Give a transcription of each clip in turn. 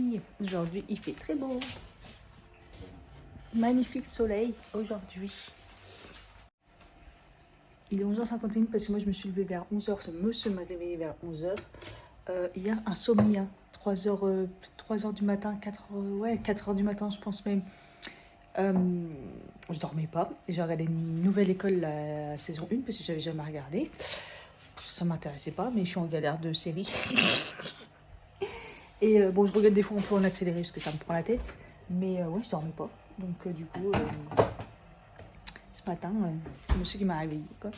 amis, aujourd'hui il fait très beau. Magnifique soleil aujourd'hui. Il est 11h51 parce que moi je me suis levée vers 11h, ce monsieur m'a réveillé vers 11h. Hier, insomnie, 3h du matin, 4h du matin je pense même. Je dormais pas. J'ai regardé une nouvelle école, la saison 1, parce que j'avais jamais regardé. Ça m'intéressait pas, mais je suis en galère de série. Et bon, je regarde des fois un peu en accéléré parce que ça me prend la tête. Mais ouais, je dormais pas. Donc du coup, ce matin, c'est monsieur qui m'a réveillée, quoi.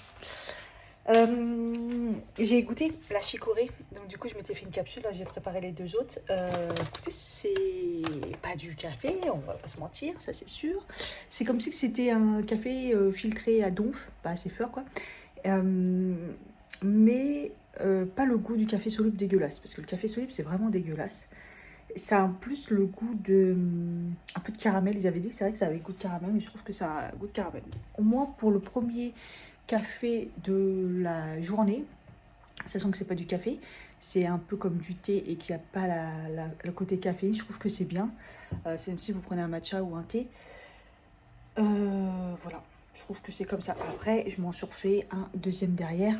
J'ai goûté la chicorée. Donc du coup, je m'étais fait une capsule. Là, j'ai préparé les deux autres. Écoutez, c'est pas du café, on va pas se mentir, ça c'est sûr. C'est comme si c'était un café filtré à donf, pas assez fort, quoi. Mais pas le goût du café soluble dégueulasse, parce que le café soluble c'est vraiment dégueulasse. Ça a en plus le goût de un peu de caramel. Ils avaient dit c'est vrai que ça avait goût de caramel, mais je trouve que ça a goût de caramel. Au moins pour le premier café de la journée, sachant que c'est pas du café, c'est un peu comme du thé et qu'il n'y a pas le côté caféine, je trouve que c'est bien. C'est même si vous prenez un matcha ou un thé. Voilà, je trouve que c'est comme ça. Après, je m'en suis refait un deuxième derrière,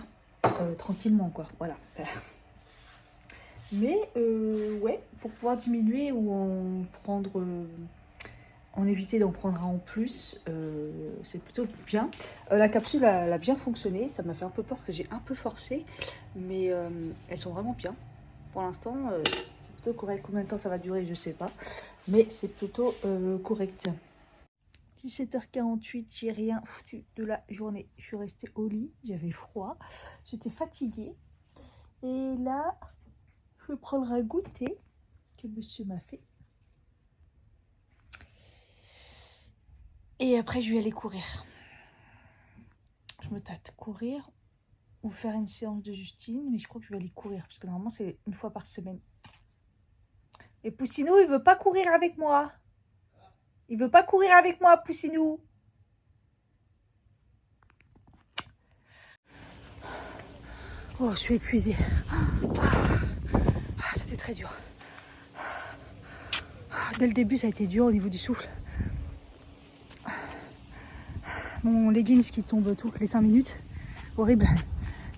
tranquillement, quoi. Voilà. Mais ouais, pour pouvoir diminuer ou en prendre, en éviter d'en prendre un en plus, c'est plutôt bien. La capsule elle a bien fonctionné, ça m'a fait un peu peur que j'ai un peu forcé, mais elles sont vraiment bien. Pour l'instant, c'est plutôt correct. Combien de temps ça va durer, je sais pas, mais c'est plutôt correct. 17h48, j'ai rien foutu de la journée. Je suis restée au lit, j'avais froid, j'étais fatiguée. Et là, je vais prendre un goûter que monsieur m'a fait. Et après, je vais aller courir. Je me tâte courir ou faire une séance de Justine, mais je crois que je vais aller courir parce que normalement, c'est une fois par semaine. Et Poussinou, il veut pas courir avec moi. Il veut pas courir avec moi, Poussinou. Oh, je suis épuisée. C'était très dur. Dès le début, ça a été dur au niveau du souffle. Mon leggings qui tombe toutes les 5 minutes. Horrible.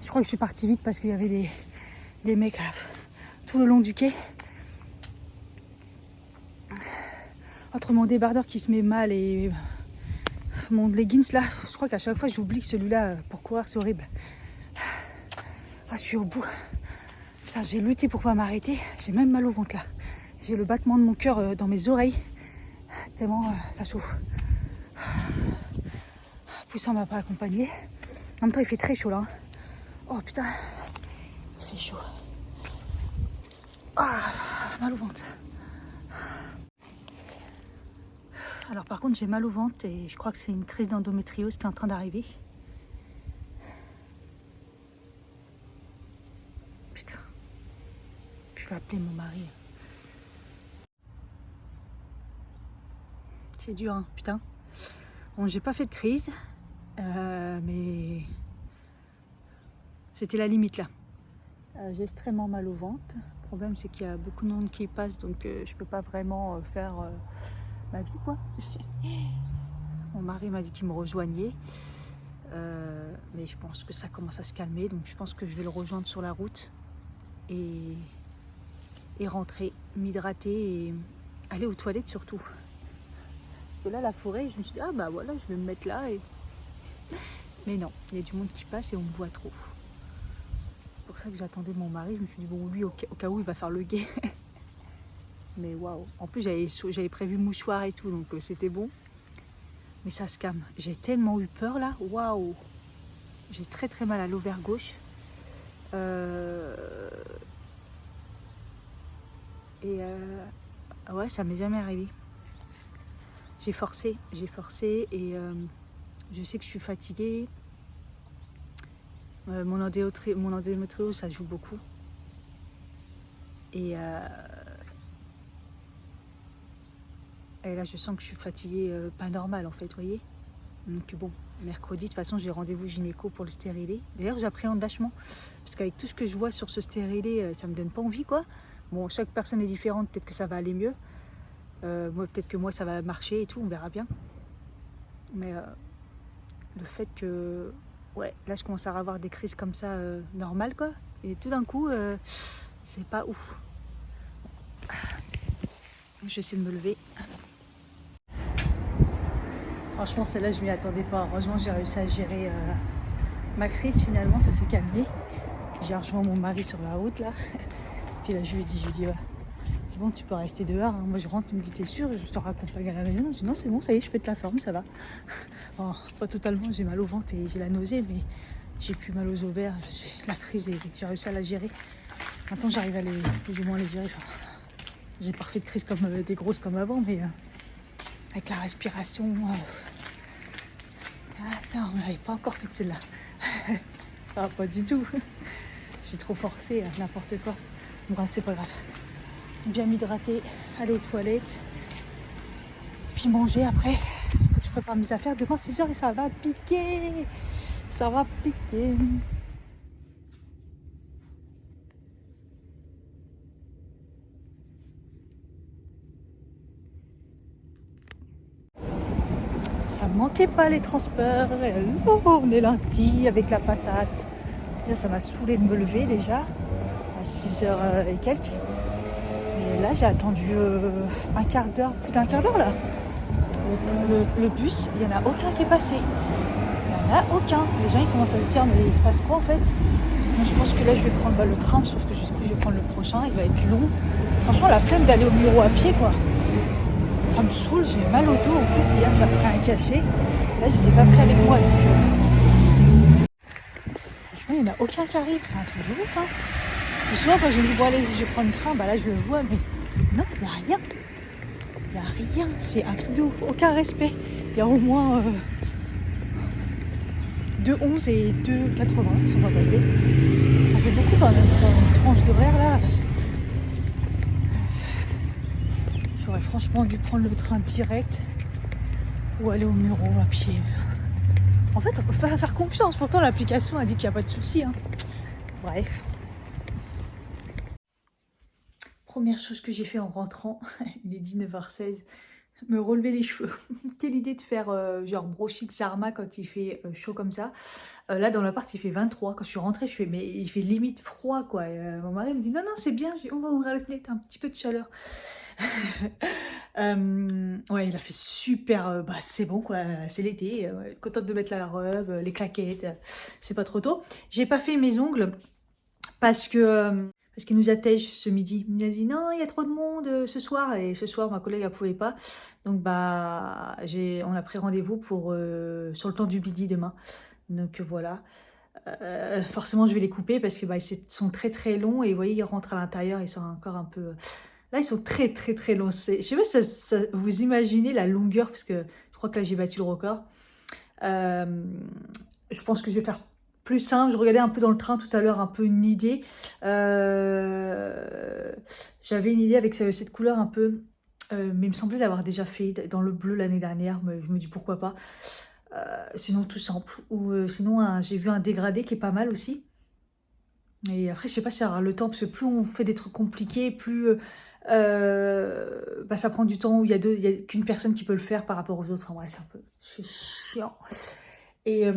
Je crois que je suis partie vite parce qu'il y avait des mecs là, tout le long du quai. Entre mon débardeur qui se met mal et mon leggings là, je crois qu'à chaque fois j'oublie celui-là pour courir, c'est horrible. Ah, je suis au bout. J'ai lutté pour pas m'arrêter. J'ai même mal au ventre là. J'ai le battement de mon cœur dans mes oreilles. Tellement ça chauffe. Poussin m'a pas accompagné. En même temps, il fait très chaud là. Oh putain, il fait chaud. Ah, mal au ventre. Alors par contre, j'ai mal au ventre et je crois que c'est une crise d'endométriose qui est en train d'arriver. Putain, je vais appeler mon mari. C'est dur, hein, putain. Bon, j'ai pas fait de crise, mais c'était la limite là. J'ai extrêmement mal au ventre. Le problème, c'est qu'il y a beaucoup de monde qui passe, donc je peux pas vraiment faire ma vie, quoi. Mon mari m'a dit qu'il me rejoignait, mais je pense que ça commence à se calmer, donc je pense que je vais le rejoindre sur la route et rentrer, m'hydrater et aller aux toilettes surtout. Parce que là, la forêt, je me suis dit, ah bah voilà, je vais me mettre là. Mais non, il y a du monde qui passe et on me voit trop. C'est pour ça que j'attendais mon mari. Je me suis dit, bon, lui, au cas où, il va faire le guet. Mais waouh. En plus, j'avais prévu mouchoir et tout, donc c'était bon. Mais ça se calme. J'ai tellement eu peur là. Waouh. J'ai très très mal à l'ovaire gauche. Ouais, ça m'est jamais arrivé. J'ai forcé et je sais que je suis fatiguée. Mon endométriose, ça joue beaucoup. Et là, je sens que je suis fatiguée, pas normale en fait, vous voyez. Donc bon, mercredi, de toute façon, j'ai rendez-vous gynéco pour le stérilet. D'ailleurs, j'appréhende vachement, parce qu'avec tout ce que je vois sur ce stérilet, ça me donne pas envie, quoi. Bon, chaque personne est différente, peut-être que ça va aller mieux. Moi, peut-être que moi, ça va marcher et tout, on verra bien. Mais le fait que, ouais, là, je commence à avoir des crises comme ça normales, quoi. Et tout d'un coup, c'est pas ouf. Je vais essayer de me lever. Franchement, celle-là, je m'y attendais pas. Heureusement, j'ai réussi à gérer ma crise. Finalement, ça s'est calmé. J'ai rejoint mon mari sur la route, là. Puis là, je lui ai dit, ouais, c'est bon, tu peux rester dehors. Hein. Moi, je rentre, il me dit, t'es sûr? Je te raccompagne à la maison. Je dis, non, c'est bon, ça y est, je pète la forme, ça va. Bon, pas totalement, j'ai mal au ventre et j'ai la nausée, mais j'ai plus mal aux ovaires. La crise, j'ai réussi à la gérer. Maintenant, j'arrive à plus ou moins les gérer. Enfin, j'ai pas refait de crise comme des grosses comme avant, mais avec la respiration, ça, on n'avait pas encore fait de celle-là. Ah, pas du tout. J'ai trop forcé, n'importe quoi. Bon, c'est pas grave. Bien m'hydrater, aller aux toilettes, puis manger après. Faut que je prépare mes affaires. Demain 6h et ça va piquer. Ça va piquer. Ça manquait pas les transports. Oh, on est lundi avec la patate. Là, ça m'a saoulé de me lever déjà à 6h et quelques. Et là, j'ai attendu un quart d'heure, plus d'un quart d'heure là. Le bus, il n'y en a aucun qui est passé. Il n'y en a aucun. Les gens ils commencent à se dire, mais il se passe quoi en fait? Moi, je pense que là, je vais prendre le train, sauf que je vais prendre le prochain, il va être plus long. Franchement, la flemme d'aller au bureau à pied, quoi. Ça me saoule, j'ai mal au dos. En plus, hier, j'ai pris un cachet. Là, je ne les ai pas pris avec moi. Donc, franchement, il n'y en a aucun qui arrive. C'est un truc de ouf, hein. Et souvent, quand je me dis, bon, allez, je vais prendre le train, bah là, je le vois, mais non, il n'y a rien. Il n'y a rien. C'est un truc de ouf. Aucun respect. Il y a au moins 2,11 et 2,80 qui sont pas passés. Ça fait beaucoup quand même, ça, une tranche d'horaire là. J'aurais franchement dû prendre le train direct ou aller au Muro à pied. En fait, on peut pas faire confiance. Pourtant, l'application a dit qu'il n'y a pas de souci. Hein. Bref. Première chose que j'ai fait en rentrant, il est 19h16, me relever les cheveux. Quelle idée de faire genre brochis Zarma quand il fait chaud comme ça. Là, dans l'appart, il fait 23. Quand je suis rentrée, je fais, mais il fait limite froid, quoi. Et, mon mari me dit, non, non, c'est bien, on va ouvrir la fenêtre, un petit peu de chaleur. Ouais, il a fait super, bah c'est bon, quoi, c'est l'été. Contente de mettre la robe, les claquettes, c'est pas trop tôt. J'ai pas fait mes ongles parce que... parce qu'il nous attège ce midi. Il nous a dit non, il y a trop de monde ce soir. Et ce soir, ma collègue, elle pouvait pas. Donc, bah, on a pris rendez-vous pour sur le temps du midi demain. Donc, voilà. Forcément, je vais les couper parce que bah, ils sont très très longs. Et vous voyez, ils rentrent à l'intérieur. Ils sont encore un peu... Là, ils sont très très très longs. Je sais pas si vous imaginez la longueur. Parce que je crois que là, j'ai battu le record. Je pense que je vais faire plus simple. Je regardais un peu dans le train tout à l'heure, un peu une idée. J'avais une idée avec cette couleur un peu... mais il me semblait l'avoir déjà fait dans le bleu l'année dernière. Mais je me dis pourquoi pas. Sinon tout simple. Ou sinon j'ai vu un dégradé qui est pas mal aussi. Et après je sais pas si ça aura le temps. Parce que plus on fait des trucs compliqués, plus... bah, ça prend du temps. Où il y a qu'une personne qui peut le faire par rapport aux autres. Enfin ouais, c'est chiant. Et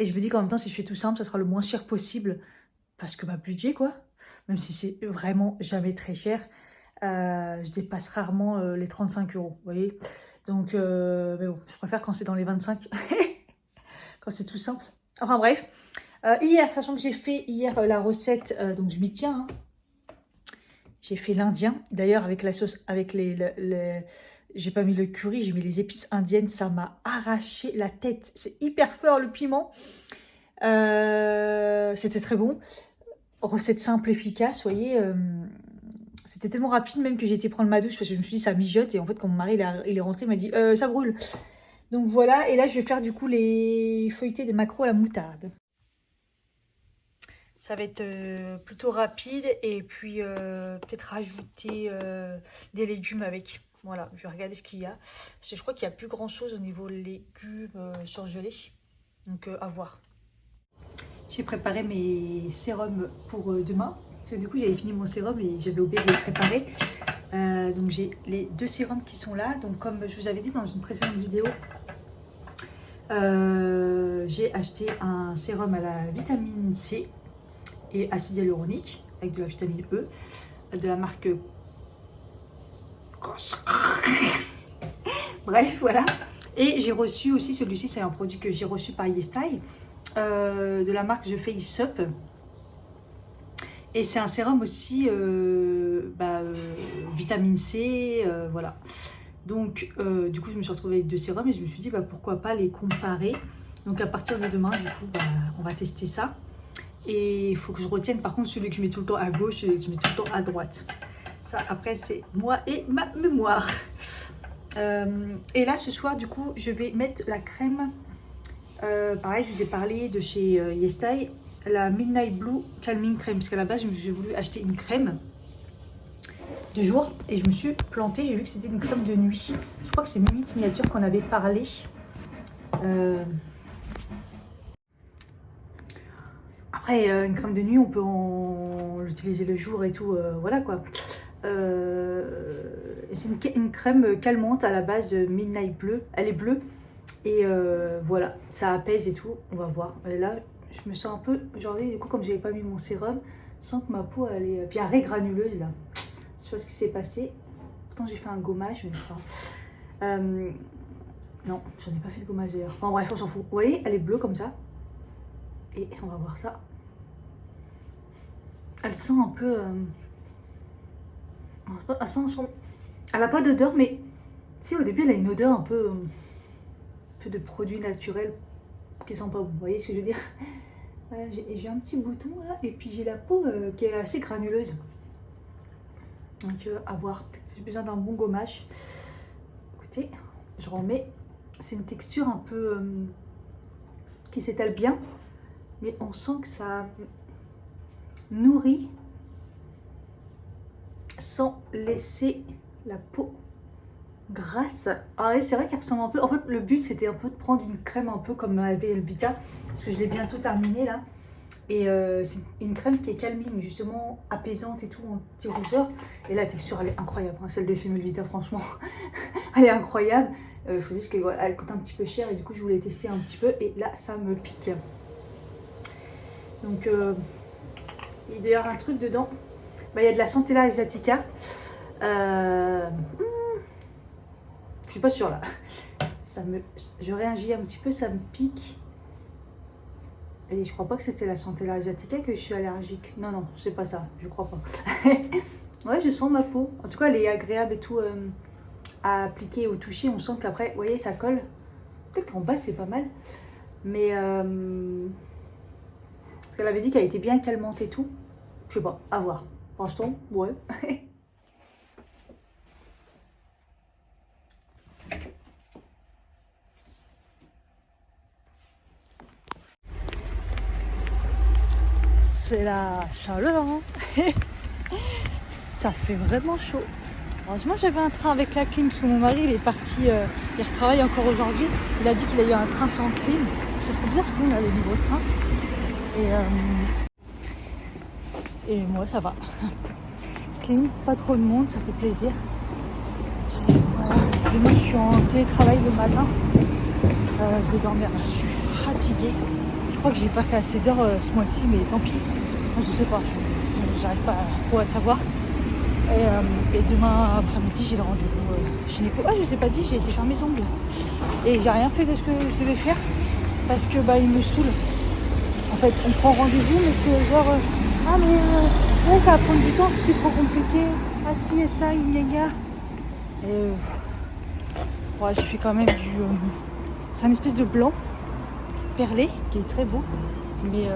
je me dis qu'en même temps, si je fais tout simple, ça sera le moins cher possible. Parce que ma budget, quoi. Même si c'est vraiment jamais très cher. Je dépasse rarement les 35 €. Vous voyez. Donc, mais bon, je préfère quand c'est dans les 25. Quand c'est tout simple. Enfin bref. Hier, sachant que j'ai fait hier la recette, donc je m'y tiens. Hein. J'ai fait l'indien. D'ailleurs, avec la sauce, avec j'ai pas mis le curry, j'ai mis les épices indiennes. Ça m'a arraché la tête. C'est hyper fort le piment. C'était très bon. Recette simple, efficace, vous voyez. C'était tellement rapide même que j'ai été prendre ma douche parce que je me suis dit ça mijote. Et en fait, quand mon mari il est rentré, il m'a dit ça brûle. Donc voilà. Et là, je vais faire du coup les feuilletés de maquereaux à la moutarde. Ça va être plutôt rapide. Et puis peut-être rajouter des légumes avec. Voilà, je vais regarder ce qu'il y a. Parce que je crois qu'il n'y a plus grand chose au niveau légumes surgelés. Donc à voir. J'ai préparé mes sérums pour demain. Parce que du coup j'avais fini mon sérum et j'avais oublié de les préparer. Donc j'ai les 2 sérums qui sont là. Donc comme je vous avais dit dans une précédente vidéo, j'ai acheté un sérum à la vitamine C et acide hyaluronique avec de la vitamine E de la marque bref voilà. Et j'ai reçu aussi celui-ci, c'est un produit que j'ai reçu par YesStyle de la marque The Face Up. Et c'est un sérum aussi vitamine C, voilà. Donc du coup je me suis retrouvée avec 2 sérums et je me suis dit pourquoi pas les comparer. Donc à partir de demain du coup on va tester ça. Et il faut que je retienne par contre celui que je mets tout le temps à gauche, celui que je mets tout le temps à droite. Ça après c'est moi et ma mémoire. Et là ce soir du coup je vais mettre la crème. Pareil je vous ai parlé de chez YesStyle, la Midnight Blue Calming Crème. Parce qu'à la base j'ai voulu acheter une crème de jour et je me suis plantée, j'ai vu que c'était une crème de nuit. Je crois que c'est Mimi Signature qu'on avait parlé. Après une crème de nuit on peut l'utiliser le jour et tout, voilà quoi. C'est une crème calmante à la base, Midnight Bleu, elle est bleue et voilà, ça apaise et tout, on va voir. Et là je me sens un peu, genre du coup comme j'avais pas mis mon sérum, je sens que ma peau elle est, puis elle est granuleuse là. Je sais pas ce qui s'est passé. Pourtant j'ai fait un gommage, mais enfin, non, j'en ai pas fait de gommage d'ailleurs. Enfin bref, on s'en fout. Vous voyez, elle est bleue comme ça. Et on va voir ça. Elle sent un peu... elle n'a pas d'odeur, mais si au début elle a une odeur un peu de produits naturels qui sont pas bons. Vous voyez ce que je veux dire? Voilà, j'ai un petit bouton là, et puis j'ai la peau qui est assez granuleuse. Donc à voir, j'ai besoin d'un bon gommage. Écoutez, je remets. C'est une texture un peu qui s'étale bien, mais on sent que ça nourrit sans laisser la peau grasse. Ah oui, c'est vrai qu'elle ressemble un peu. En fait, le but c'était un peu de prendre une crème un peu comme avait Elvita, parce que je l'ai bientôt terminée là. Et c'est une crème qui est calming, justement apaisante et tout, anti-rougeur. Et la texture, elle est incroyable. Hein, celle de chez Melvita, franchement, elle est incroyable. C'est juste qu'elle voilà, coûte un petit peu cher et du coup, je voulais tester un petit peu. Et là, ça me pique. Donc, il doit y avoir un truc dedans. Il y a de la Centella asiatica. Je suis pas sûre là. Je réagis un petit peu, ça me pique. Et je crois pas que c'était la Centella asiatica que je suis allergique. Non, non, c'est pas ça, je crois pas. Ouais, je sens ma peau. En tout cas, elle est agréable et tout à appliquer ou toucher. On sent qu'après, vous voyez, ça colle. Peut-être qu'en bas, c'est pas mal. Mais parce qu'elle avait dit qu'elle était bien calmante et tout. Je sais pas, à voir. Franchement, ouais. C'est la chaleur, hein. Ça fait vraiment chaud. Heureusement j'avais un train avec la clim parce que mon mari il est parti, il retravaille encore aujourd'hui. Il a dit qu'il a eu un train sans clim. C'est trop bien ce qu'on a les nouveaux trains. Et moi ça va. Clim, pas trop de monde, ça fait plaisir. Et voilà, moi je suis en télétravail le matin. Je vais dormir, je suis fatiguée. Je crois que j'ai pas fait assez d'heures ce mois-ci, mais tant pis. Je sais pas, j'arrive pas trop à savoir. Et demain après-midi, j'ai le rendez-vous gynéco. Ah, je vous ai pas dit, j'ai été faire mes ongles. Et j'ai rien fait de ce que je devais faire parce que il me saoule. En fait, on prend rendez-vous, mais c'est genre ah mais ouais, ça va prendre du temps si c'est trop compliqué. Ah si et ça, une gaga. Et ouais, j'ai fait quand même du. C'est un espèce de blanc perlé qui est très beau, mais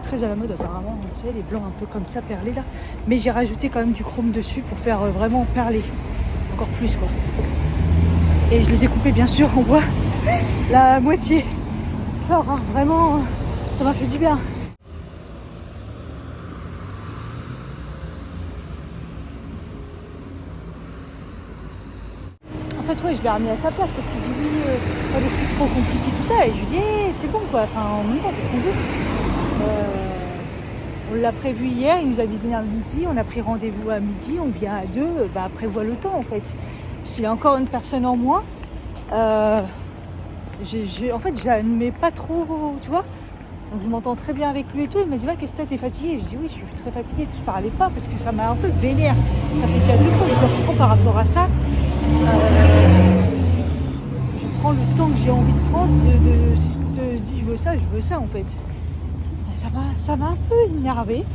très à la mode apparemment, vous savez, les blancs un peu comme ça perlés là. Mais j'ai rajouté quand même du chrome dessus pour faire vraiment perler encore plus quoi. Et je les ai coupés bien sûr, on voit la moitié fort, hein. Vraiment ça m'a fait du bien. En fait ouais, je l'ai ramené à sa place parce qu'il dit oui, pas des trucs trop compliqués tout ça, et je lui dis hey, c'est bon quoi, enfin en même temps on fait ce qu'on veut. On l'a prévu hier, il nous a dit de venir le midi, on a pris rendez-vous à midi, on vient à 2, prévoit le temps en fait. S'il y a encore une personne en moins, en fait je l'admets pas trop, tu vois. Donc je m'entends très bien avec lui et tout, il m'a dit ouais, qu'est-ce que t'es fatiguée? Je dis oui, je suis très fatiguée, je parlais pas parce que ça m'a un peu vénère. Ça fait déjà 2 fois que je le reprends par rapport à ça. Je prends le temps que j'ai envie de prendre, si je te dis je veux ça en fait. Ça m'a un peu énervée.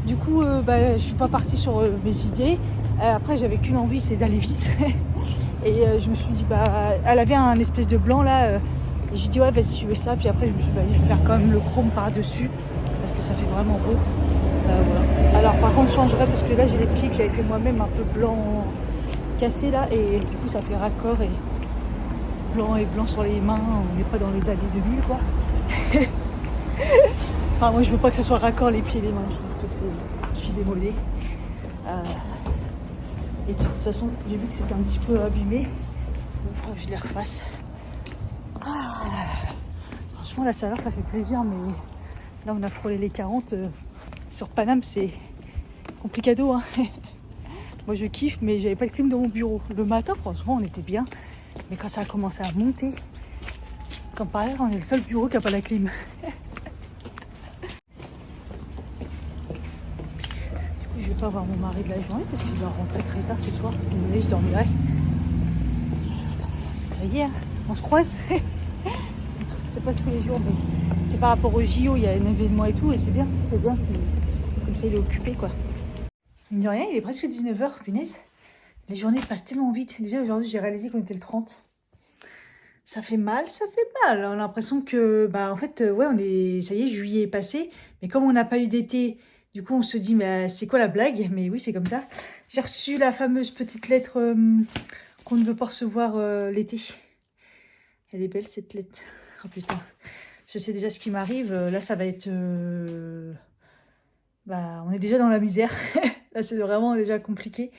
Du coup, je suis pas partie sur mes idées. Après, j'avais qu'une envie, c'est d'aller vite. Et je me suis dit, elle avait un espèce de blanc là. Et j'ai dit, ouais, vas-y, je veux ça. Puis après, je me suis dit, je vais faire quand même le chrome par-dessus. Parce que ça fait vraiment beau. Voilà. Alors, par contre, je changerai parce que là, j'ai les pieds que j'avais fait moi-même un peu blanc cassé là. Et du coup, ça fait raccord et blanc sur les mains. On n'est pas dans les années 2000, quoi. Enfin, moi je veux pas que ça soit raccord les pieds et les mains, je trouve que c'est archi démodé. Et de toute façon, j'ai vu que c'était un petit peu abîmé, donc il faudra que je les refasse. Franchement, la chaleur ça fait plaisir, mais là on a frôlé les 40. Sur Paname, c'est complicado. Hein. Moi je kiffe, mais j'avais pas de clim dans mon bureau. Le matin, franchement, on était bien, mais quand ça a commencé à monter, comme par exemple, on est le seul bureau qui a pas la clim. Je vais pas voir mon mari de la journée parce qu'il va rentrer très tard ce soir. Mais je dormirai. Ça y est, on se croise. C'est pas tous les jours, mais c'est par rapport au JO, il y a un événement et tout, et c'est bien comme ça il est occupé quoi. Mine de rien, il est presque 19h, punaise. Les journées passent tellement vite. Déjà aujourd'hui, j'ai réalisé qu'on était le 30. Ça fait mal. On a l'impression que, en fait, ouais, ça y est, juillet est passé. Mais comme on n'a pas eu d'été, du coup, on se dit, mais c'est quoi la blague? Mais oui, c'est comme ça. J'ai reçu la fameuse petite lettre qu'on ne veut pas recevoir l'été. Elle est belle, cette lettre. Oh putain. Je sais déjà ce qui m'arrive. Là, ça va être... on est déjà dans la misère. Là, c'est vraiment déjà compliqué.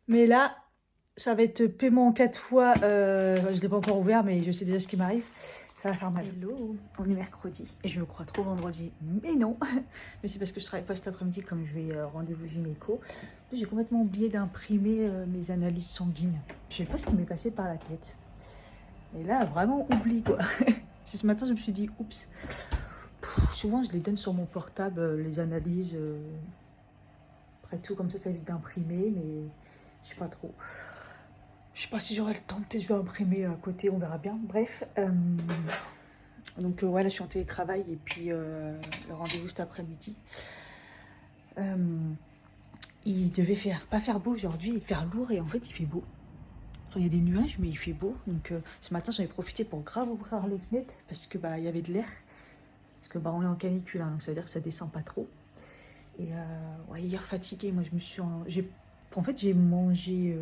Mais là... Ça va être paiement en 4 fois. Je ne l'ai pas encore ouvert, mais je sais déjà ce qui m'arrive. Ça va faire mal. Hello, on est mercredi et je me crois trop vendredi. Mais non, mais c'est parce que je travaille pas cet après-midi comme je vais rendez-vous gynéco. J'ai complètement oublié d'imprimer mes analyses sanguines. Je sais pas ce qui m'est passé par la tête. Et là, vraiment oubli quoi. C'est ce matin, je me suis dit, oups. Souvent, je les donne sur mon portable, les analyses. Après tout, comme ça évite d'imprimer, mais je sais pas trop. Je sais pas si j'aurai le temps, peut-être je vais imprimer à côté, on verra bien. Bref, donc voilà, je suis en télétravail et puis le rendez-vous cet après-midi. Il devait pas faire beau aujourd'hui, il devait faire lourd et en fait il fait beau. Enfin, il y a des nuages mais il fait beau. Donc ce matin j'avais profité pour grave ouvrir les fenêtres parce que il y avait de l'air. Parce que on est en canicule, hein, donc ça veut dire que ça descend pas trop. Et ouais, hier fatiguée, moi je me suis... En fait j'ai mangé...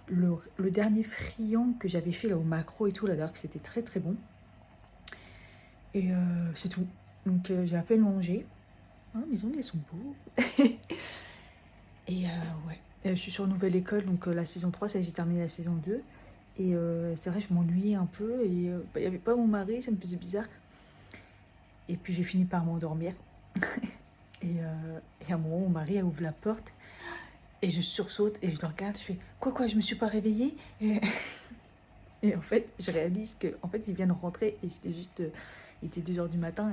Le dernier friand que j'avais fait là au macro et tout, là d'ailleurs que c'était très très bon. Et c'est tout. Donc j'ai à peine mangé. Ah, mes ongles ils sont beaux. Et ouais, je suis sur Nouvelle École, donc la saison 3, ça j'ai terminé la saison 2. Et c'est vrai, je m'ennuyais un peu. Et il n'y avait pas mon mari, ça me faisait bizarre. Et puis j'ai fini par m'endormir. et à un moment, mon mari a ouvert la porte. Et je sursaute et je le regarde, je fais quoi, je me suis pas réveillée et en fait, je réalise que en fait, il vient de rentrer et c'était juste, il était 2h du matin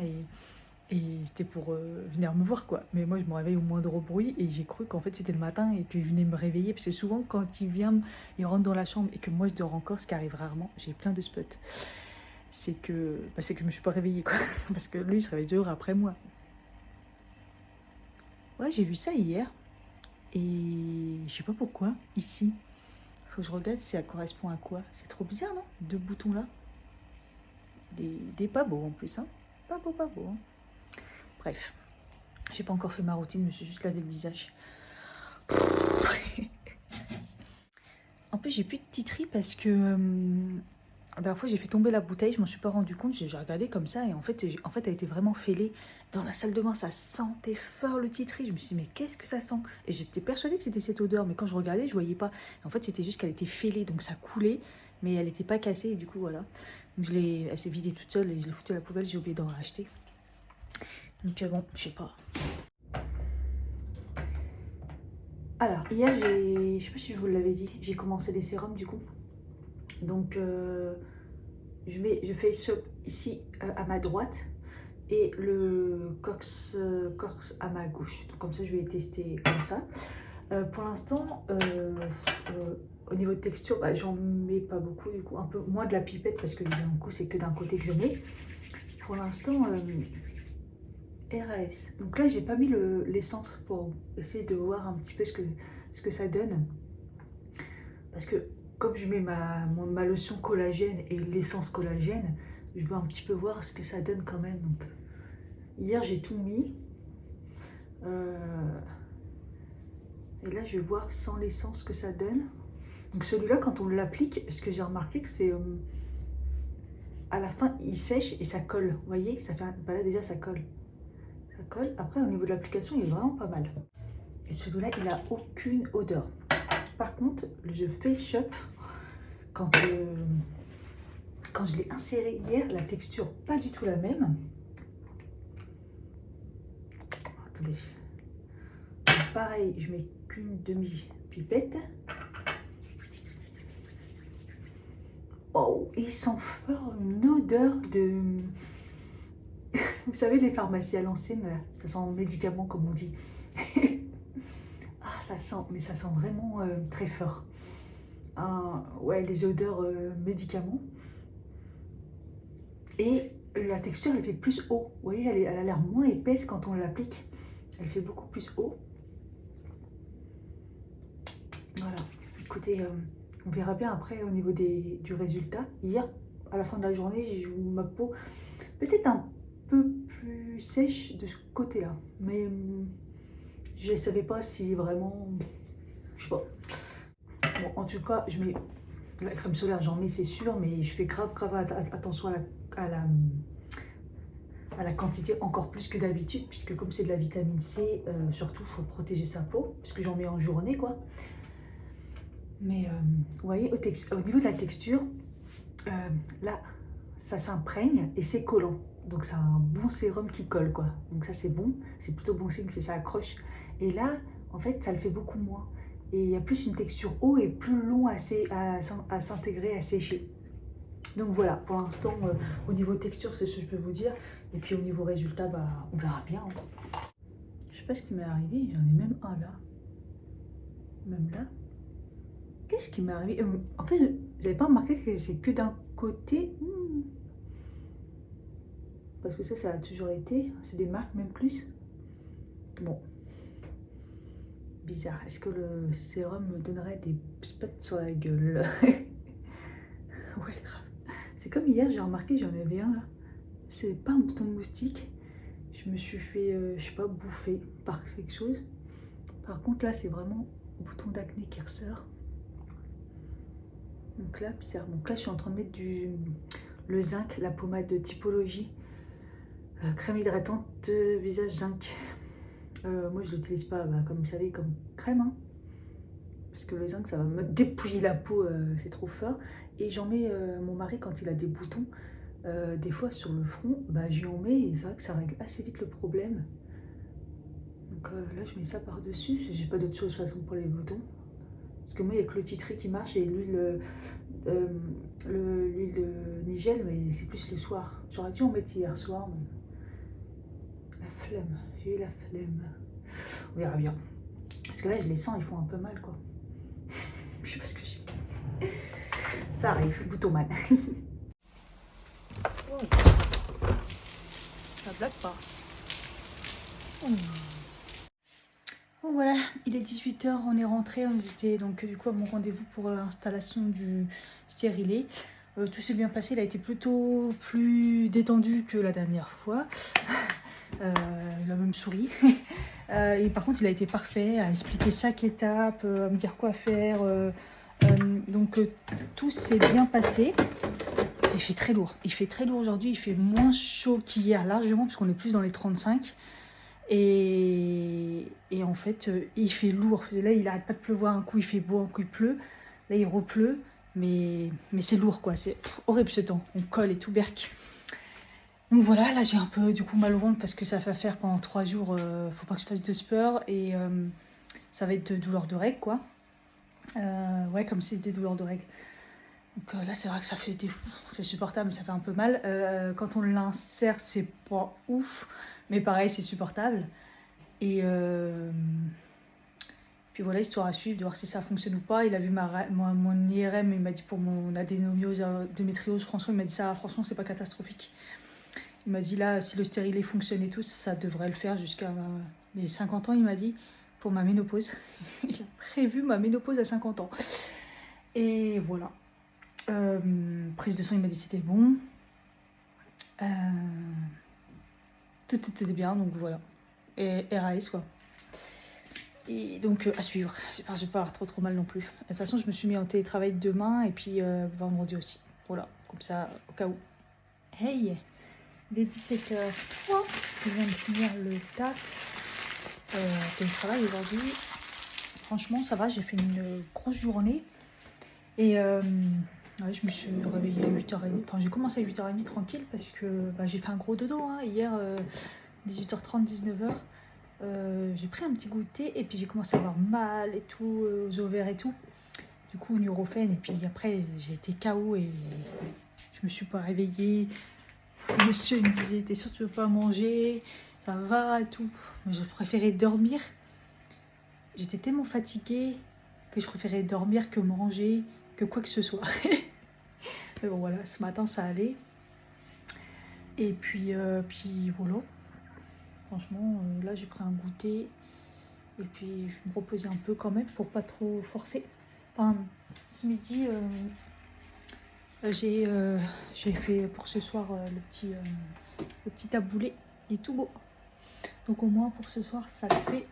et c'était pour venir me voir quoi. Mais moi, je me réveille au moindre bruit et j'ai cru qu'en fait, c'était le matin et qu'il venait me réveiller parce que souvent, quand il rentre dans la chambre et que moi, je dors encore, ce qui arrive rarement, j'ai plein de spots. C'est que je me suis pas réveillée quoi, parce que lui, il se réveille 2 heures après moi. Ouais, j'ai vu ça hier. Et je sais pas pourquoi, ici, faut que je regarde si ça correspond à quoi. C'est trop bizarre, non? 2 boutons là. Des pas beaux en plus, hein. Pas beau, hein. Bref, j'ai pas encore fait ma routine, je me suis juste lavé le visage. En plus, j'ai plus de titri parce que la dernière fois, j'ai fait tomber la bouteille, je m'en suis pas rendu compte, j'ai regardé comme ça et en fait, elle était vraiment fêlée. Dans la salle de bain, ça sentait fort le titri. Je me suis dit, mais qu'est-ce que ça sent? Et j'étais persuadée que c'était cette odeur, mais quand je regardais, je voyais pas. Et en fait, c'était juste qu'elle était fêlée, donc ça coulait, mais elle n'était pas cassée et du coup, voilà. Donc elle s'est vidée toute seule et je l'ai foutue à la poubelle, j'ai oublié d'en racheter. Donc bon, je sais pas. Alors, hier, je sais pas si je vous l'avais dit, j'ai commencé les sérums du coup. Donc, je fais shop ici à ma droite et le Corse à ma gauche. Donc, comme ça, je vais tester comme ça. Pour l'instant, au niveau de texture, bah, j'en mets pas beaucoup du coup, un peu moins de la pipette parce que d'un coup, c'est que d'un côté que je mets. Pour l'instant, RAS. Donc là, j'ai pas mis l'essence pour essayer de voir un petit peu ce que ça donne. Parce que comme je mets ma lotion collagène et l'essence collagène, je veux un petit peu voir ce que ça donne quand même. Donc, hier, j'ai tout mis. Et là, je vais voir sans l'essence ce que ça donne. Donc celui-là, quand on l'applique, ce que j'ai remarqué, que c'est à la fin, il sèche et ça colle. Vous voyez, ça fait bah là déjà, ça colle. Ça colle. Après, au niveau de l'application, il est vraiment pas mal. Et celui-là, il n'a aucune odeur. Par contre, je fais shop quand je l'ai inséré hier, la texture pas du tout la même. Attendez. Donc, pareil, je mets qu'une demi-pipette. Oh, il sent fort une odeur de... Vous savez, les pharmacies à l'ancienne, ça sent médicament comme on dit. Ah, ça sent, mais ça sent vraiment très fort. Ouais, les odeurs médicaments. Et la texture, elle fait plus haut. Vous voyez, elle a l'air moins épaisse quand on l'applique. Elle fait beaucoup plus haut. Voilà. Écoutez, on verra bien après au niveau du résultat. Hier, à la fin de la journée, j'ai eu ma peau peut-être un peu plus sèche de ce côté-là. Mais je ne savais pas si vraiment... Je sais pas. Bon, en tout cas, je mets la crème solaire, j'en mets, c'est sûr, mais je fais grave attention à la quantité encore plus que d'habitude, puisque comme c'est de la vitamine C, surtout, il faut protéger sa peau, puisque j'en mets en journée, quoi. Mais vous voyez, au niveau de la texture, là, ça s'imprègne et c'est collant. Donc c'est un bon sérum qui colle, quoi. Donc ça, c'est bon, c'est plutôt bon signe que ça accroche. Et là, en fait, ça le fait beaucoup moins. Et il y a plus une texture haut et plus long à s'intégrer, à sécher. Donc voilà, pour l'instant, au niveau texture, c'est ce que je peux vous dire. Et puis au niveau résultat, bah, on verra bien. Je sais pas ce qui m'est arrivé, j'en ai même un là. Même là. Qu'est-ce qui m'est arrivé? En fait, vous n'avez pas remarqué que c'est que d'un côté? Parce que ça a toujours été. C'est des marques, même plus. Bon. Bizarre. Est-ce que le sérum me donnerait des spots sur la gueule? Ouais, grave. C'est comme hier, j'ai remarqué, j'en avais un là. C'est pas un bouton de moustique. Je me suis fait, je sais pas, bouffer par quelque chose. Par contre, là, c'est vraiment un bouton d'acné qui ressort. Donc là, bizarre. Donc là, je suis en train de mettre le zinc, la pommade de typologie. Crème hydratante visage zinc. Moi, je l'utilise pas, bah, comme vous savez, comme crème. Hein, parce que le zinc, ça va me dépouiller la peau, c'est trop fort. Et j'en mets, mon mari, quand il a des boutons, des fois sur le front, bah, j'y en mets et c'est vrai que ça règle assez vite le problème. Donc là, je mets ça par-dessus. J'ai pas d'autre chose de toute façon pour les boutons. Parce que moi, il n'y a que le titri qui marche et l'huile de nigel, mais c'est plus le soir. J'aurais dû en mettre hier soir, mais la flemme, j'ai eu la flemme. On verra bien. Parce que là, je les sens, ils font un peu mal, quoi. Je sais pas ce que j'ai. Ça arrive, bouton mal. Oh. Ça blague pas. Bon voilà, il est 18 h, on est rentré. J'étais donc du coup à mon rendez-vous pour l'installation du stérilet. Tout s'est bien passé, il a été plutôt plus détendu que la dernière fois. Il a même souri. Et par contre, il a été parfait à expliquer chaque étape, à me dire quoi faire. Donc tout s'est bien passé. Il fait très lourd. Il fait très lourd aujourd'hui. Il fait moins chaud qu'hier largement parce qu'on est plus dans les 35. Et en fait, il fait lourd. Là, il n'arrête pas de pleuvoir. Un coup, il fait beau, un coup, il pleut. Là, il repleut. Mais c'est lourd, quoi. C'est horrible ce temps. On colle et tout, berk. Donc voilà, là, j'ai un peu du coup mal au ventre parce que ça va faire pendant 3 jours. Faut pas que je fasse de sport. Et ça va être de douleurs de règles, quoi. Ouais, comme c'est des douleurs de règles. Donc là, c'est vrai que ça fait des fous. C'est supportable, mais ça fait un peu mal. Quand on l'insère, c'est pas ouf. Mais pareil, c'est supportable. Et puis voilà, histoire à suivre, de voir si ça fonctionne ou pas. Il a vu mon IRM, il m'a dit pour mon adénomiose, endométriose, franchement, il m'a dit ça, franchement, c'est pas catastrophique. Il m'a dit là, si le stérilet fonctionne et tout, ça devrait le faire jusqu'à mes 50 ans, il m'a dit, pour ma ménopause. Il a prévu ma ménopause à 50 ans. Et voilà. Prise de sang, il m'a dit c'était bon. Tout était bien, donc voilà. Et RAS, quoi. Et donc à suivre. Enfin, je vais pas avoir trop mal non plus. De toute façon, je me suis mis en télétravail demain et puis vendredi aussi. Voilà, comme ça, au cas où. Hey, dès 17h03, je viens de finir le taf. Télétravail aujourd'hui. Franchement, ça va, j'ai fait une grosse journée. Et ouais, je me suis réveillée à 8h30. Enfin, j'ai commencé à 8h30 tranquille parce que j'ai fait un gros dodo. Hein. Hier, 18h30, 19h. J'ai pris un petit goûter et puis j'ai commencé à avoir mal et tout, aux ovaires et tout. Du coup, Nurofen. Et puis après, j'ai été KO et je me suis pas réveillée. Le monsieur me disait, t'es sûr que tu veux pas manger? Ça va et tout. Mais je préférais dormir. J'étais tellement fatiguée que je préférais dormir que manger, que quoi que ce soit. Mais bon, voilà, ce matin, ça allait. Et puis voilà. Franchement, là, j'ai pris un goûter. Et puis, je vais me reposer un peu quand même pour pas trop forcer. Enfin, ce midi, j'ai fait pour ce soir le petit taboulé. Il est tout beau. Donc, au moins, pour ce soir, ça le fait.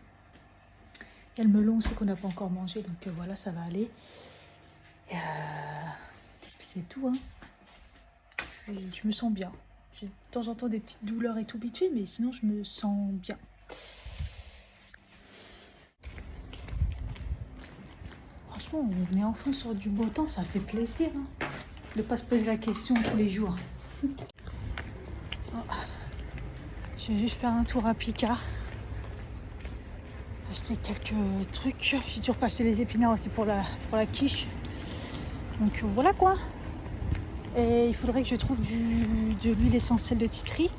Il y a le melon aussi qu'on n'a pas encore mangé. Donc, voilà, ça va aller. Et puis, c'est tout, hein. Je me sens bien. J'ai de temps en temps des petites douleurs et tout habitué, mais sinon je me sens bien. Franchement, on est enfin sur du beau temps, ça fait plaisir hein, de ne pas se poser la question tous les jours. Oh. Je vais juste faire un tour à Picard. Acheter quelques trucs. J'ai toujours pas acheté les épinards aussi pour la quiche. Donc voilà quoi. Et il faudrait que je trouve de l'huile essentielle de titri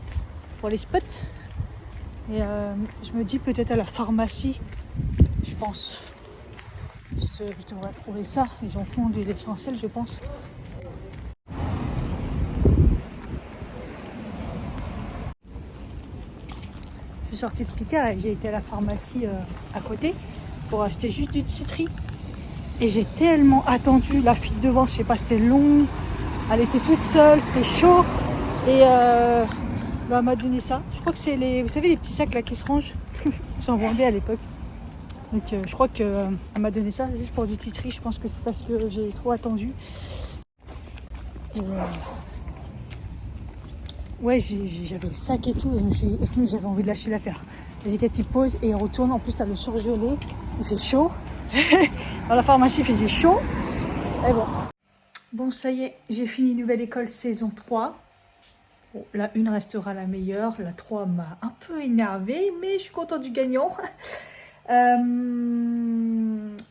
pour les spots. Et je me dis peut-être à la pharmacie, je pense. Je devrais trouver ça. Ils en font de l'huile essentielle, je pense. Je suis sortie de Picard et j'ai été à la pharmacie à côté pour acheter juste du titri. Et j'ai tellement attendu la file devant, je sais pas, c'était long. Elle était toute seule, c'était chaud. Et elle m'a donné ça. Je crois que c'est vous savez, les petits sacs là qui se rangent. J'en vendais à l'époque. Donc je crois qu'elle m'a donné ça juste pour du titri. Je pense que c'est parce que j'ai trop attendu. Et ouais, j'avais le sac et tout. Et je me suis dit, j'avais envie de lâcher l'affaire. Vas-y, Cathy, pose et retourne. En plus, t'as le surgelé. Il fait chaud. Dans la pharmacie, il faisait chaud. Et bon. Bon, ça y est, j'ai fini Nouvelle École saison 3. Bon, la 1 restera la meilleure. La 3 m'a un peu énervée, mais je suis contente du gagnant.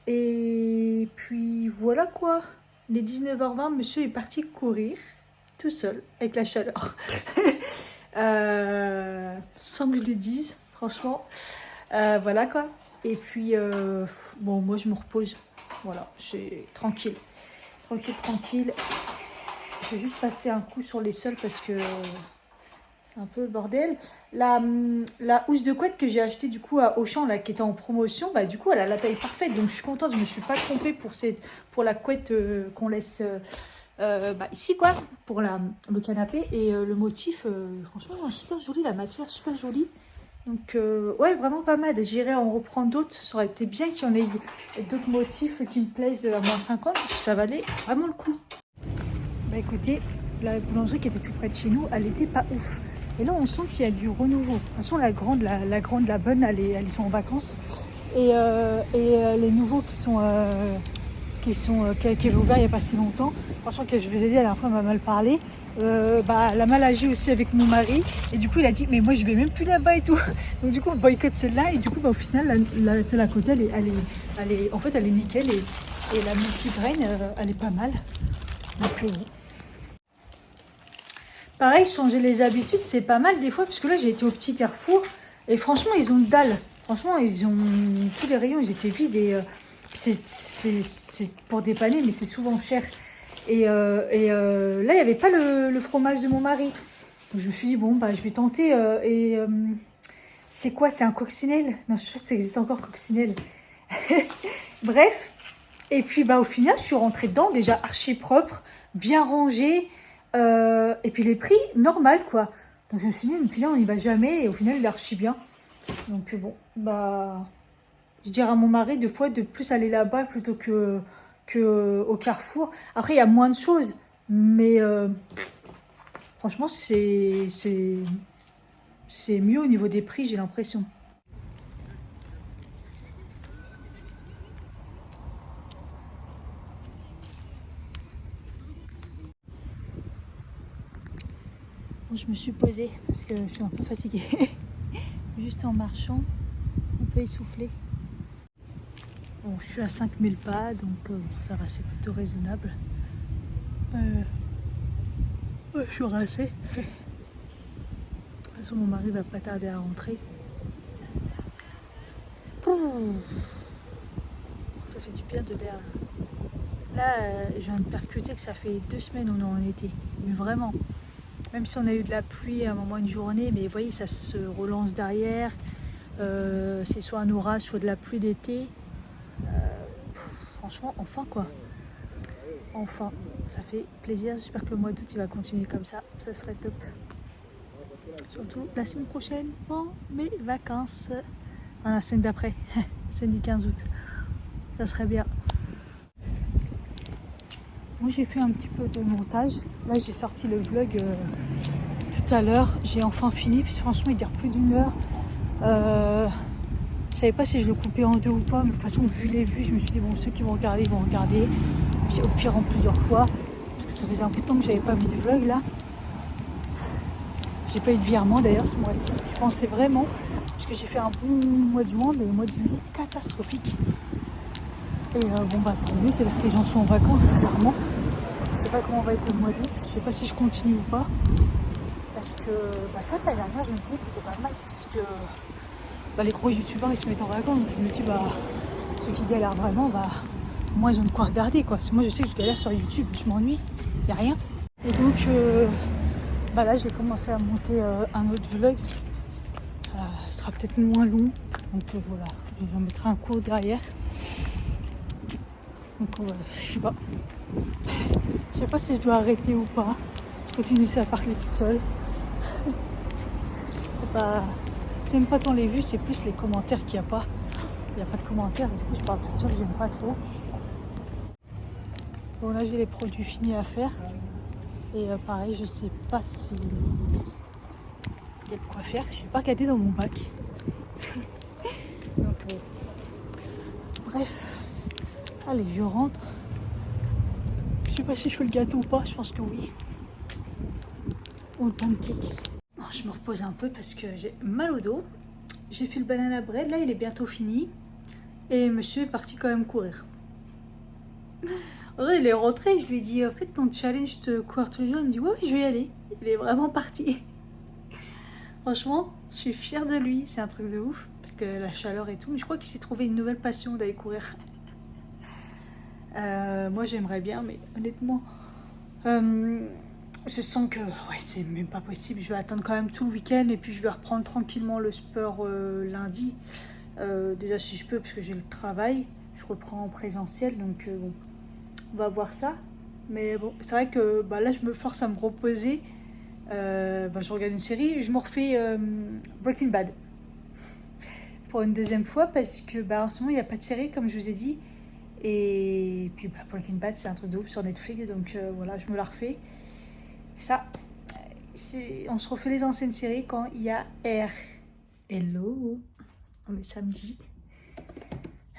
Et puis voilà quoi. Il est 19h20, monsieur est parti courir tout seul avec la chaleur. Sans que je le dise, franchement. Voilà quoi. Et puis, bon, moi je me repose. Voilà, c'est tranquille. Tranquille. Je vais juste passer un coup sur les sols parce que c'est un peu le bordel. La housse de couette que j'ai achetée du coup à Auchan là, qui était en promotion, du coup elle a la taille parfaite. Donc je suis contente, je me suis pas trompée pour la couette qu'on laisse ici quoi, pour le canapé. Et le motif, franchement super joli, la matière super jolie. Donc ouais, vraiment pas mal. J'irai en reprendre d'autres. Ça aurait été bien qu'il y en ait d'autres motifs qui me plaisent à moins 50 parce que ça valait vraiment le coup. Écoutez, la boulangerie qui était tout près de chez nous, elle était pas ouf. Et là on sent qu'il y a du renouveau. De toute façon la grande, la bonne, elles sont en vacances. Et les nouveaux qui sont qui avait ouvert il n'y a pas si longtemps. Franchement, que je vous ai dit, à la fois, elle m'a mal parlé. Elle a mal agi aussi avec mon mari. Et du coup, il a dit, mais moi, je vais même plus là-bas et tout. Donc, du coup, on boycotte celle-là. Et du coup, au final, celle à côté, en fait, elle est nickel. Et la multigrain, elle est pas mal. Donc, bon. Pareil, changer les habitudes, c'est pas mal des fois. Parce que là, j'ai été au petit Carrefour. Et franchement, ils ont dalle. Franchement, tous les rayons, ils étaient vides. Et c'est pour dépanner, mais c'est souvent cher. Et là, il n'y avait pas le fromage de mon mari. Donc, je me suis dit, bon, je vais tenter. C'est quoi? C'est un coccinelle? Non, je sais pas si ça existe encore, coccinelle. Bref. Et puis, au final, je suis rentrée dedans, déjà archi propre, bien rangé. Et puis, les prix, normal, quoi. Donc, je me suis dit, mais puis là, on n'y va jamais. Et au final, il est archi bien. Donc, bon, je dirais à mon mari de plus aller là-bas plutôt que au Carrefour. Après, il y a moins de choses, mais franchement, c'est mieux au niveau des prix, j'ai l'impression. Bon, je me suis posée parce que je suis un peu fatiguée. Juste en marchant, un peu essoufflée. Bon, je suis à 5000 pas, donc ça va, c'est plutôt raisonnable. Je suis rincée. De toute façon, mon mari va pas tarder à rentrer. Ça fait du bien de l'air. Là, je viens de percuter que ça fait 2 semaines on est en été. Mais vraiment. Même si on a eu de la pluie à un moment, une journée, mais vous voyez, ça se relance derrière. C'est soit un orage, soit de la pluie d'été. Franchement, enfin quoi. Enfin, ça fait plaisir. J'espère que le mois d'août, il va continuer comme ça. Ça serait top. Surtout la semaine prochaine, mes vacances. Enfin, la semaine d'après, la semaine du 15 août. Ça serait bien. Moi, j'ai fait un petit peu de montage. Là, j'ai sorti le vlog tout à l'heure. J'ai enfin fini. Puis franchement, il dure plus d'1 heure. Je savais pas si je le coupais en 2 ou pas. Mais de toute façon, vu les vues, je me suis dit, bon, ceux qui vont regarder, ils vont regarder. Puis au pire, en plusieurs fois. Parce que ça faisait un peu de temps que j'avais pas mis de vlog là. J'ai pas eu de virement d'ailleurs ce mois-ci. Je pensais vraiment. Parce que j'ai fait un bon mois de juin, mais le mois de juillet, catastrophique. Et tant mieux, c'est-à-dire que les gens sont en vacances, clairement. Je sais pas comment va être le mois d'août, je sais pas si je continue ou pas. Parce que c'est vrai que l'année dernière, je me disais c'était pas mal, parce que les gros youtubeurs ils se mettent en vacances. Donc je me dis, ceux qui galèrent vraiment, moi ils ont de quoi regarder, quoi. Parce que moi je sais que je galère sur YouTube, je m'ennuie, y a rien. Et donc là je vais commencer à monter un autre vlog. Ce sera peut-être moins long, donc voilà, je vais en mettre un court derrière. Donc je sais pas. Je sais pas si je dois arrêter ou pas. Je continue à parler toute seule. C'est même pas tant les vues, c'est plus les commentaires qu'il n'y a pas. Il n'y a pas de commentaires, du coup je parle toute seule, j'aime pas trop. Bon là j'ai les produits finis à faire. Et pareil, je sais pas si il y a de quoi faire. Je n'ai pas regardé dans mon bac. Donc bref. Allez, je rentre. Je sais pas si je fais le gâteau ou pas, je pense que oui. Ou le pancake. Bon, je me repose un peu parce que j'ai mal au dos. J'ai fait le banana bread, là il est bientôt fini. Et monsieur est parti quand même courir. Il est rentré, je lui ai dit, en fait ton challenge de courir tous les jours, il me dit, ouais, je vais y aller. Il est vraiment parti. Franchement, je suis fière de lui, c'est un truc de ouf. Parce que la chaleur et tout, mais je crois qu'il s'est trouvé une nouvelle passion d'aller courir. Moi j'aimerais bien, mais honnêtement, je sens que c'est même pas possible. Je vais attendre quand même tout le week-end et puis je vais reprendre tranquillement le sport lundi. Déjà si je peux, parce que j'ai le travail, je reprends en présentiel, donc on va voir ça. Mais bon, c'est vrai que là je me force à me reposer. Je regarde une série, je me refais Breaking Bad pour une deuxième fois parce que en ce moment il n'y a pas de série comme je vous ai dit. Et puis Breaking Bad c'est un truc de ouf sur Netflix, donc voilà, je me la refais. Ça, on se refait les anciennes séries quand il y a R. Hello, on est samedi.